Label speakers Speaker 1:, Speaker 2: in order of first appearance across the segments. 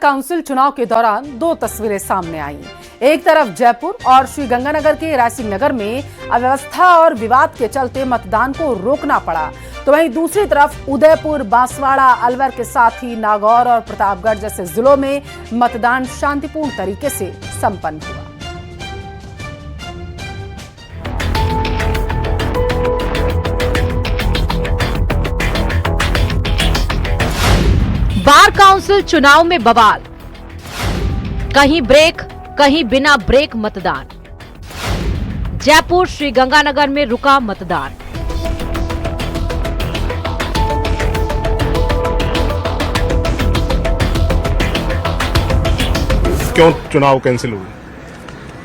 Speaker 1: Council चुनाव के दौरान दो तस्वीरें सामने आई। एक तरफ जयपुर और श्रीगंगानगर के रायसिंह नगर में अव्यवस्था और विवाद के चलते मतदान को रोकना पड़ा, तो वहीं दूसरी तरफ उदयपुर, बांसवाड़ा, अलवर के साथ ही नागौर और प्रतापगढ़ जैसे जिलों में मतदान शांतिपूर्ण तरीके से संपन्न हुआ।
Speaker 2: बार काउंसिल चुनाव में बवाल, कहीं ब्रेक कहीं बिना ब्रेक मतदान। जयपुर श्रीगंगानगर में रुका मतदान।
Speaker 3: क्यों चुनाव कैंसिल हुए?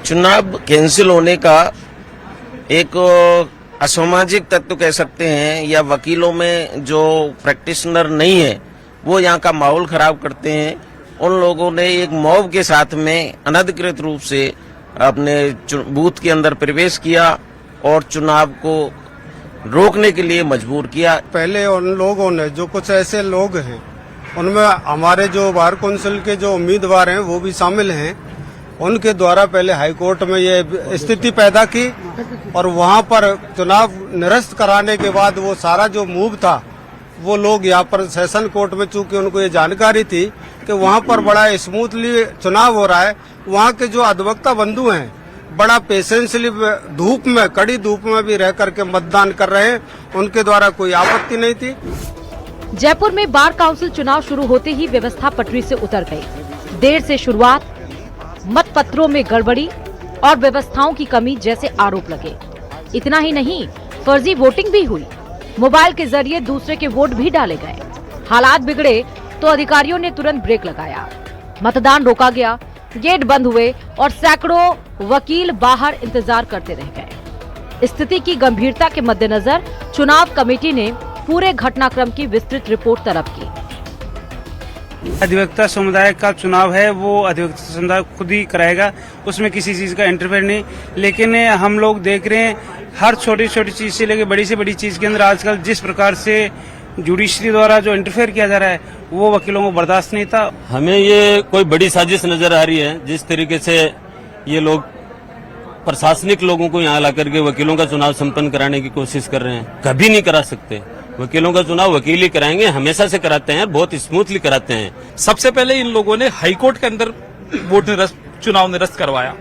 Speaker 4: चुनाव कैंसिल होने का एक असामाजिक तत्व कह सकते हैं, या वकीलों में जो प्रैक्टिशनर नहीं है वो यहाँ का माहौल खराब करते हैं। उन लोगों ने एक मॉब के साथ में अनधिकृत रूप से अपने बूथ के अंदर प्रवेश किया और चुनाव को रोकने के लिए मजबूर किया।
Speaker 5: पहले उन लोगों ने, जो कुछ ऐसे लोग हैं उनमें हमारे जो बार काउंसिल के जो उम्मीदवार हैं वो भी शामिल हैं, उनके द्वारा पहले हाईकोर्ट में ये स्थिति पैदा की और वहां पर चुनाव निरस्त कराने के बाद वो सारा जो मूव था वो लोग यहाँ पर सेशन कोर्ट में, चूंकि उनको ये जानकारी थी कि वहाँ पर बड़ा स्मूथली चुनाव हो रहा है, वहाँ के जो अधिवक्ता बंधु हैं बड़ा पेशेंसली धूप में, कड़ी धूप में भी रह करके मतदान कर रहे हैं, उनके द्वारा कोई आपत्ति नहीं थी।
Speaker 2: जयपुर में बार काउंसिल चुनाव शुरू होते ही व्यवस्था पटरी से उतर गई। देर से शुरुआत, मतपत्रों में गड़बड़ी और व्यवस्थाओं की कमी जैसे आरोप लगे। इतना ही नहीं, फर्जी वोटिंग भी हुई। मोबाइल के जरिए दूसरे के वोट भी डाले गए। हालात बिगड़े तो अधिकारियों ने तुरंत ब्रेक लगाया। मतदान रोका गया, गेट बंद हुए और सैकड़ों वकील बाहर इंतजार करते रह गए। स्थिति की गंभीरता के मद्देनजर चुनाव कमेटी ने पूरे घटनाक्रम की विस्तृत रिपोर्ट तलब की।
Speaker 6: अधिवक्ता समुदाय का चुनाव है, वो अधिवक्ता समुदाय खुद ही कराएगा, उसमें किसी चीज का इंटरफेयर नहीं। लेकिन हम लोग देख रहे हैं हर छोटी छोटी चीज से लेकर बड़ी से बड़ी चीज के अंदर आजकल जिस प्रकार से जुडिशरी द्वारा जो इंटरफेयर किया जा रहा है वो वकीलों को बर्दाश्त नहीं था।
Speaker 7: हमें ये कोई बड़ी साजिश नजर आ रही है, जिस तरीके से ये लोग प्रशासनिक लोगों को यहाँ ला करके वकीलों का चुनाव संपन्न कराने की कोशिश कर रहे हैं। कभी नहीं करा सकते। वकीलों का चुनाव वकील ही कराएंगे, हमेशा से कराते हैं, बहुत स्मूथली कराते हैं।
Speaker 8: सबसे पहले इन लोगों ने हाईकोर्ट के अंदर चुनाव निरस्त करवाया,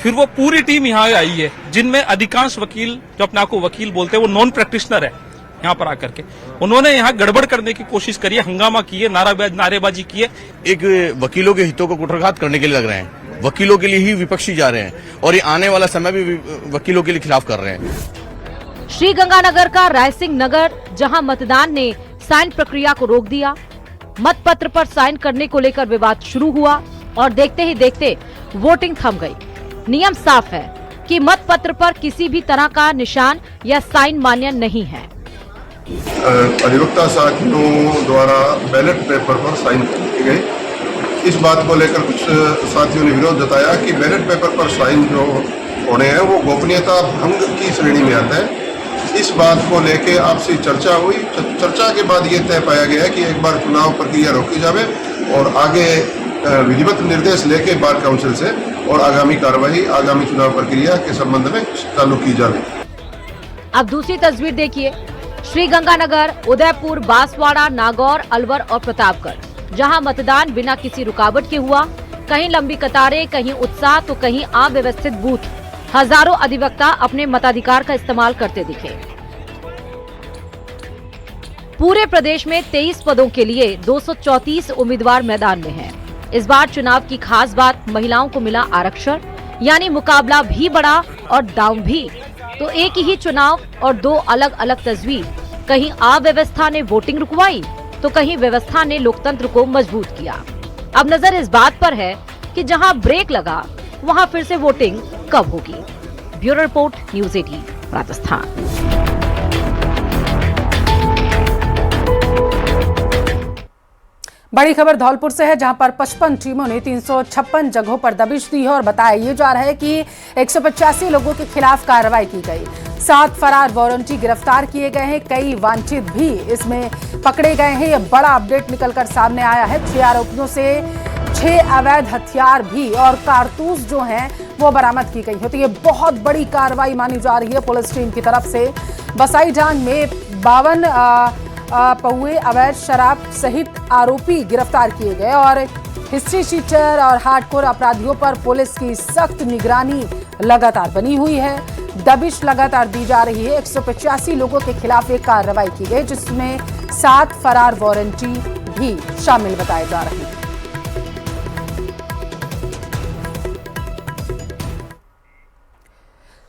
Speaker 8: फिर वो पूरी टीम यहाँ आई है, जिनमें अधिकांश वकील जो अपने आप को वकील बोलते हैं वो नॉन प्रैक्टिशनर है। यहाँ पर आकर के उन्होंने यहाँ गड़बड़ करने की कोशिश करी है, हंगामा की है, नारेबाजी की है।
Speaker 3: एक वकीलों के हितों को कुठाराघात करने के लिए लग रहे हैं, वकीलों के लिए ही विपक्षी जा रहे हैं और ये आने वाला समय भी वकीलों के लिए खिलाफ कर रहे हैं।
Speaker 2: श्रीगंगानगर का रायसिंह नगर, जहां मतदान ने साइन प्रक्रिया को रोक दिया। मतपत्र पर साइन करने को लेकर विवाद शुरू हुआ और देखते ही देखते वोटिंग थम गई। नियम साफ है कि मतपत्र पर किसी भी तरह का निशान या साइन मान्य नहीं है।
Speaker 9: अधिवक्ता साथियों द्वारा बैलेट पेपर पर साइन की गई। इस बात को लेकर कुछ साथियों ने विरोध जताया कि बैलेट पेपर पर साइन जो होने हैं वो गोपनीयता भंग की श्रेणी में आता है। इस बात को लेकर आपसी चर्चा हुई। चर्चा के बाद ये तय पाया गया कि एक बार चुनाव प्रक्रिया रोकी जावे और आगे विधिवत निर्देश लेके बार काउंसिल से और आगामी कार्रवाई, आगामी चुनाव प्रक्रिया के संबंध में चालू की जावे।
Speaker 2: अब दूसरी तस्वीर देखिए। श्रीगंगानगर, उदयपुर, बांसवाड़ा, नागौर, अलवर और प्रतापगढ़, जहां मतदान बिना किसी रुकावट के हुआ। कहीं लंबी कतारें, कहीं उत्साह तो कहीं अव्यवस्थित बूथ। हजारों अधिवक्ता अपने मताधिकार का इस्तेमाल करते दिखे। पूरे प्रदेश में 23 पदों के लिए 234 उम्मीदवार मैदान में हैं। इस बार चुनाव की खास बात, महिलाओं को मिला आरक्षण, यानी मुकाबला भी बढ़ा और दांव भी। तो एक ही चुनाव और दो अलग अलग तस्वीर। कहीं अव्यवस्था ने वोटिंग रुकवाई तो कहीं व्यवस्था ने लोकतंत्र को मजबूत किया। अब नजर इस बात पर है कि जहां ब्रेक लगा वहां फिर से वोटिंग कब होगी। Bureau report, news 18 Rajasthan.
Speaker 1: बड़ी खबर धौलपुर से है, जहां पर 55 टीमों ने 356 जगहों पर दबिश दी है और बताया ये जा रहा है कि 185 लोगों के खिलाफ कार्रवाई की गई। 7 फरार वारंटी गिरफ्तार किए गए हैं, कई वांछित भी इसमें पकड़े गए हैं। ये बड़ा अपडेट निकलकर सामने आया है। 6 आरोपियों से 6 अवैध हथियार भी और कारतूस जो हैं वो बरामद की गई है। तो ये बहुत बड़ी कार्रवाई मानी जा रही है पुलिस टीम की तरफ से। बसाईडांग में 52 पौए अवैध शराब सहित आरोपी गिरफ्तार किए गए और हिस्ट्री शीटर और हार्डकोर अपराधियों पर पुलिस की सख्त निगरानी लगातार बनी हुई है। दबिश लगातार दी जा रही है। 185 लोगों के खिलाफ एक कार्रवाई की गई, जिसमें 7 फरार वारंटी भी शामिल बताए जा रहे हैं।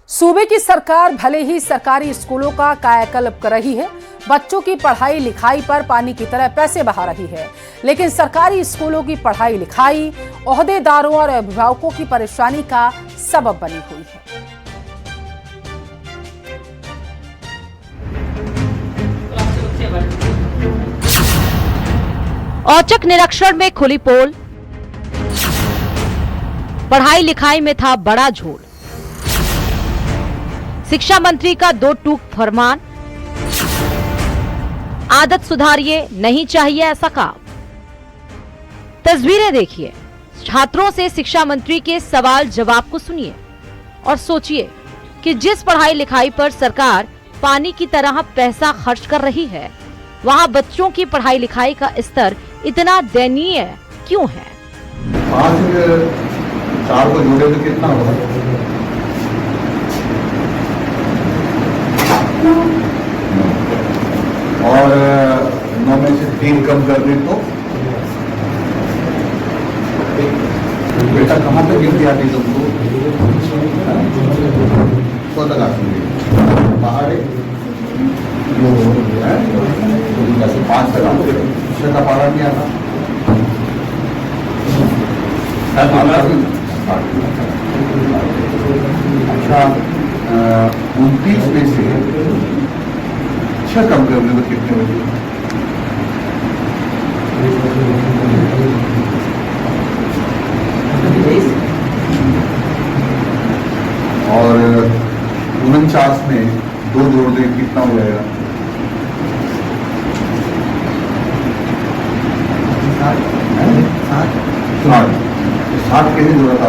Speaker 1: सूबे की सरकार भले ही सरकारी स्कूलों का कायाकल्प कर रही है, बच्चों की पढ़ाई लिखाई पर पानी की तरह पैसे बहा रही है, लेकिन सरकारी स्कूलों की पढ़ाई लिखाई ओहदेदारों और अभिभावकों की परेशानी का सबब बनी हुई है।
Speaker 2: औचक निरीक्षण में खुली पोल, पढ़ाई लिखाई में था बड़ा झोल। शिक्षा मंत्री का 2 टूक फरमान, आदत सुधारिए, नहीं चाहिए ऐसा काम। तस्वीरें देखिए, छात्रों से शिक्षा मंत्री के सवाल जवाब को सुनिए और सोचिए कि जिस पढ़ाई लिखाई पर सरकार पानी की तरह पैसा खर्च कर रही है, वहां बच्चों की पढ़ाई लिखाई का स्तर इतना दयनीय क्यों है।
Speaker 10: 4 को जोड़े तो कितना होगा? और 9 में से 3 कम कर दे तो बेटा कहाँ तक गिनती आती तुमको? कौन तक आती बाहर है जैसे 5 तक आते उससे का पारा नहीं आता। अच्छा 29 में से 6 कम कर दे तो कितने बजे? और 49 में 2 जोड़ दे कितना हो जाएगा? 60 कैसे जोड़ा था?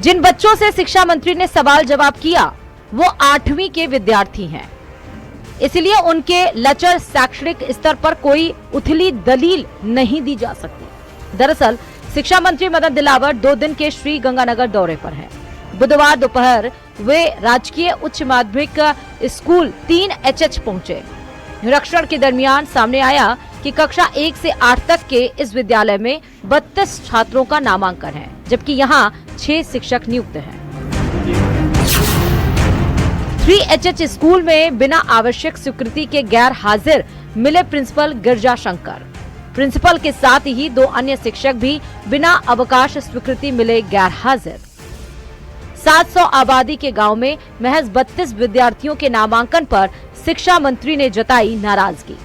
Speaker 2: जिन बच्चों से शिक्षा मंत्री ने सवाल जवाब किया वो 8वीं के विद्यार्थी हैं, इसलिए उनके लचर शैक्षणिक स्तर पर कोई उथली दलील नहीं दी जा सकती। दरअसल शिक्षा मंत्री मदन दिलावर 2 दिन के श्री गंगानगर दौरे पर हैं। बुधवार दोपहर वे राजकीय उच्च माध्यमिक स्कूल 3HH पहुंचे। निरीक्षण के दरमियान सामने आया कि कक्षा 1 से 8 तक के इस विद्यालय में 32 छात्रों का नामांकन है, जबकि यहाँ 6 शिक्षक नियुक्त हैं। 3HH स्कूल में बिना आवश्यक स्वीकृति के गैर हाजिर मिले प्रिंसिपल गिरजा शंकर। प्रिंसिपल के साथ ही 2 अन्य शिक्षक भी बिना अवकाश स्वीकृति मिले गैर हाजिर। 700 आबादी के गांव में महज 32 विद्यार्थियों के नामांकन पर शिक्षा मंत्री ने जताई नाराजगी।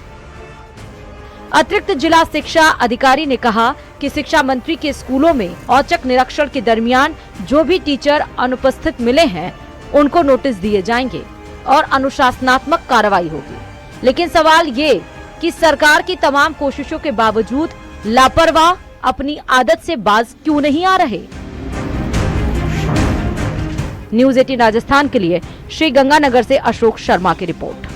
Speaker 2: अतिरिक्त जिला शिक्षा अधिकारी ने कहा कि शिक्षा मंत्री के स्कूलों में औचक निरीक्षण के दरमियान जो भी टीचर अनुपस्थित मिले हैं उनको नोटिस दिए जाएंगे और अनुशासनात्मक कार्रवाई होगी। लेकिन सवाल ये कि सरकार की तमाम कोशिशों के बावजूद लापरवाह अपनी आदत से बाज क्यों नहीं आ रहे। न्यूज़ 18 राजस्थान के लिए श्री गंगानगर से अशोक शर्मा की रिपोर्ट।